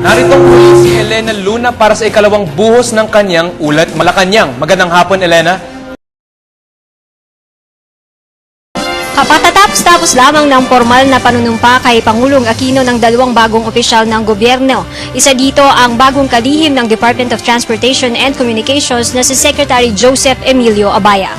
Narito muli si Elena Luna para sa ikalawang buhos ng kanyang Ulat Malacanang. Magandang hapon, Elena. Kapatatapos-tapos lamang ng formal na panunumpa kay Pangulong Aquino ng dalawang bagong opisyal ng gobyerno. Isa dito ang bagong kalihim ng Department of Transportation and Communications na si Secretary Joseph Emilio Abaya.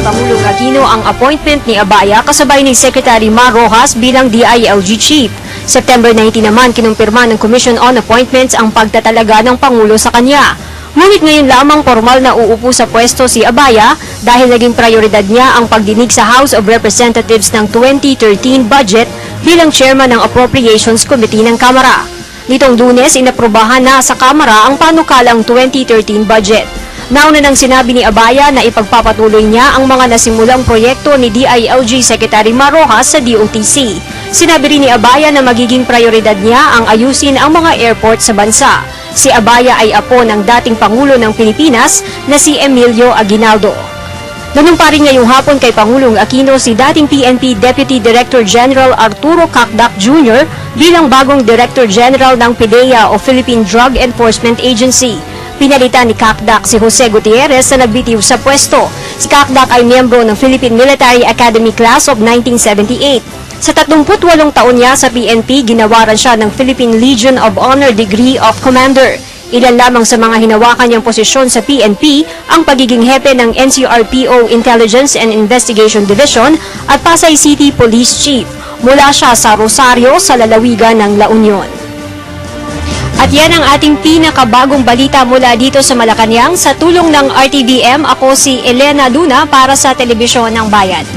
Pangulong Aquino ang appointment ni Abaya kasabay ni Secretary Mar Rojas bilang DILG Chief. September 19 naman kinumpirma ng Commission on Appointments ang pagtatalaga ng Pangulo sa kanya. Ngunit ngayon lamang formal na uupo sa pwesto si Abaya dahil naging prioridad niya ang pagdinig sa House of Representatives ng 2013 budget bilang chairman ng Appropriations Committee ng Kamara. Nitong Lunes, inaprubahan na sa Kamara ang panukalang 2013 budget. Nauna nang sinabi ni Abaya na ipagpapatuloy niya ang mga nasimulang proyekto ni DILG Secretary Mar Rojas sa DOTC. Sinabi rin ni Abaya na magiging prioridad niya ang ayusin ang mga airport sa bansa. Si Abaya ay apo ng dating Pangulo ng Pilipinas na si Emilio Aguinaldo. Nanumpa rin ngayong hapon kay Pangulong Aquino si dating PNP Deputy Director General Arturo Cacdac Jr. bilang bagong Director General ng PDEA o Philippine Drug Enforcement Agency. Pinalitan ni Cacdac si Jose Gutierrez na nagbitiw sa pwesto. Si Cacdac ay miyembro ng Philippine Military Academy Class of 1978. Sa 38 taon niya sa PNP, ginawaran siya ng Philippine Legion of Honor Degree of Commander. Ilan lamang sa mga hinawakan niyang posisyon sa PNP ang pagiging hepe ng NCRPO Intelligence and Investigation Division at Pasay City Police Chief. Mula siya sa Rosario sa lalawigan ng La Union. At yan ang ating pinakabagong balita mula dito sa Malacanang. Sa tulong ng RTVM, ako si Elena Luna para sa Telebisyon ng Bayan.